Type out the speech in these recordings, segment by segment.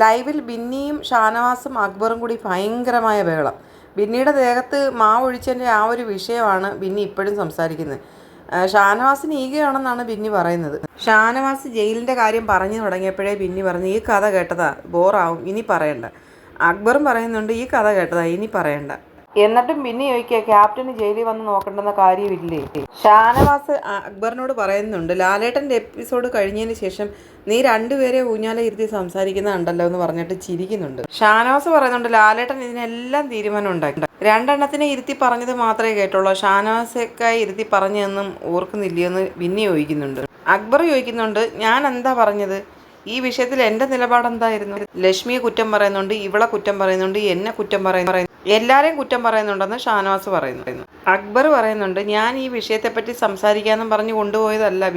ലൈവിൽ ബിന്നിയും ഷാനവാസും അക്ബറും കൂടി ഭയങ്കരമായ ബഹളം. ബിന്നിയുടെ ദേഹത്ത് മാവൊഴിച്ചതിൻ്റെ ആ ഒരു വിഷയമാണ് ബിന്നി ഇപ്പോഴും സംസാരിക്കുന്നത്. ഷാനവാസിന് ഈഗയാണെന്നാണ് ബിന്നി പറയുന്നത്. ഷാനവാസ് ജയിലിൻ്റെ കാര്യം പറഞ്ഞു തുടങ്ങിയപ്പോഴേ ബിന്നി പറഞ്ഞു, ഈ കഥ കേട്ടതാ, ബോറാവും, ഇനി പറയണ്ട. അക്ബറും പറയുന്നുണ്ട്, ഈ കഥ കേട്ടതാ, ഇനി പറയണ്ട. എന്നിട്ടും ബിന്നി ചോദിക്കുക, ക്യാപ്റ്റന് ജയിലിൽ വന്ന് നോക്കേണ്ടെന്ന കാര്യമില്ലേ? ഷാനവാസ് അക്ബറിനോട് പറയുന്നുണ്ട്, ലാലേട്ടൻ്റെ എപ്പിസോഡ് കഴിഞ്ഞതിന് ശേഷം നീ രണ്ടുപേരെ ഊഞ്ഞാല ഇരുത്തി സംസാരിക്കുന്നുണ്ടല്ലോ എന്ന് പറഞ്ഞിട്ട് ചിരിക്കുന്നുണ്ട്. ഷാനവാസ് പറയുന്നുണ്ട്, ലാലേട്ടൻ ഇതിനെല്ലാം തീരുമാനം ഉണ്ടാക്കി, രണ്ടെണ്ണത്തിനെ ഇരുത്തി പറഞ്ഞത് മാത്രമേ കേട്ടുള്ളൂ, ഷാനവാസൊക്കായി ഇരുത്തി പറഞ്ഞതെന്നും ഓർക്കുന്നില്ലയെന്ന് ബിന്നി ചോദിക്കുന്നുണ്ട്. അക്ബർ ചോദിക്കുന്നുണ്ട്, ഞാൻ എന്താ പറഞ്ഞത്? ഈ വിഷയത്തിൽ എൻ്റെ നിലപാടെന്തായിരുന്നു? ലക്ഷ്മിയെ കുറ്റം പറയുന്നുണ്ട്, ഇവളെ കുറ്റം പറയുന്നുണ്ട്, എന്നെ കുറ്റം പറയുന്നു, എല്ലാവരെയും കുറ്റം പറയുന്നുണ്ടെന്ന് ഷാനവാസ് പറയുന്നു. അക്ബർ പറയുന്നുണ്ട്, ഞാൻ ഈ വിഷയത്തെപ്പറ്റി സംസാരിക്കാമെന്നും പറഞ്ഞു കൊണ്ടുപോയതല്ല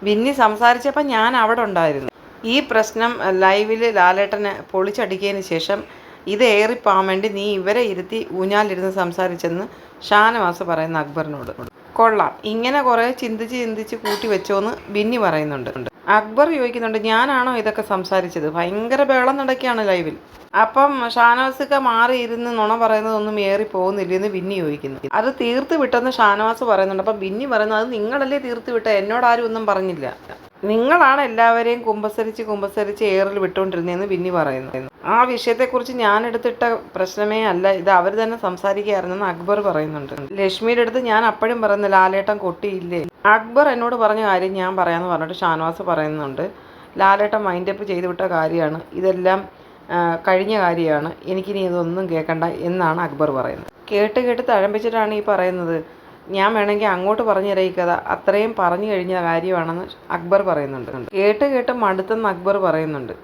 ബിന്നി സംസാരിച്ചപ്പോൾ ഞാൻ അവിടെ ഉണ്ടായിരുന്നു. ഈ പ്രശ്നം ലൈവിൽ ലാലേട്ടനെ പൊളിച്ചടിക്കിയതിന് ശേഷം ഇത് ഏറിപ്പോകാൻ വേണ്ടി നീ ഇവരെ ഇരുത്തി ഊഞ്ഞാലിരുന്ന് സംസാരിച്ചെന്ന് ഷാനവാസ് പറയുന്ന അക്ബറിനോട്. കൊള്ളാം, ഇങ്ങനെ കുറേ ചിന്തിച്ച് കൂട്ടി വെച്ചോന്ന് ബിന്നി പറയുന്നുണ്ട്. അക്ബർ ചോദിക്കുന്നുണ്ട്, ഞാനാണോ ഇതൊക്കെ സംസാരിച്ചത്? ഭയങ്കര ബഹളം നടക്കുകയാണ് ലൈവിൽ. അപ്പം ഷാനവാസൊക്കെ മാറിയിരുന്ന് നുണ പറയുന്നതൊന്നും ഏറി പോകുന്നില്ലെന്ന് ബിന്നി ചോദിക്കുന്നു. അത് തീർത്ത് വിട്ടെന്ന് ഷാനവാസ് പറയുന്നുണ്ട്. അപ്പം ബിന്നി പറയുന്നത്, അത് നിങ്ങളല്ലേ തീർത്ത് വിട്ട, എന്നോടാരും ഒന്നും പറഞ്ഞില്ല, നിങ്ങളാണ് എല്ലാവരെയും കുമ്പസരിച്ച് ഏറിൽ വിട്ടുകൊണ്ടിരുന്നതെന്ന് ബിന്നി പറയുന്നു. ആ വിഷയത്തെക്കുറിച്ച് ഞാൻ എടുത്തിട്ട പ്രശ്നമേ അല്ല, ഇത് അവർ തന്നെ സംസാരിക്കുകയായിരുന്നെന്ന് അക്ബർ പറയുന്നുണ്ട്. ലക്ഷ്മിയുടെ അടുത്ത് ഞാൻ അപ്പോഴും പറയുന്നു, ലാലേട്ടൻ കൊട്ടിയില്ലേ? അക്ബർ എന്നോട് പറഞ്ഞ കാര്യം ഞാൻ പറയാമെന്ന് പറഞ്ഞിട്ട് ഷാനവാസ് പറയുന്നുണ്ട്, ലാലേട്ടൻ മൈൻഡപ്പ് ചെയ്ത് വിട്ട കാര്യമാണ്, ഇതെല്ലാം കഴിഞ്ഞ കാര്യമാണ്, എനിക്കിനി ഇതൊന്നും കേൾക്കണ്ട എന്നാണ് അക്ബർ പറയുന്നത്. കേട്ട് തഴമ്പിച്ചിട്ടാണ് ഈ പറയുന്നത്. ഞാൻ വേണമെങ്കിൽ അങ്ങോട്ട് പറഞ്ഞു തരാം ഈ കഥ, അത്രയും പറഞ്ഞു കഴിഞ്ഞ കാര്യമാണെന്ന് അക്ബർ പറയുന്നുണ്ട്. കേട്ട് മടുത്തെന്ന് അക്ബർ പറയുന്നുണ്ട്.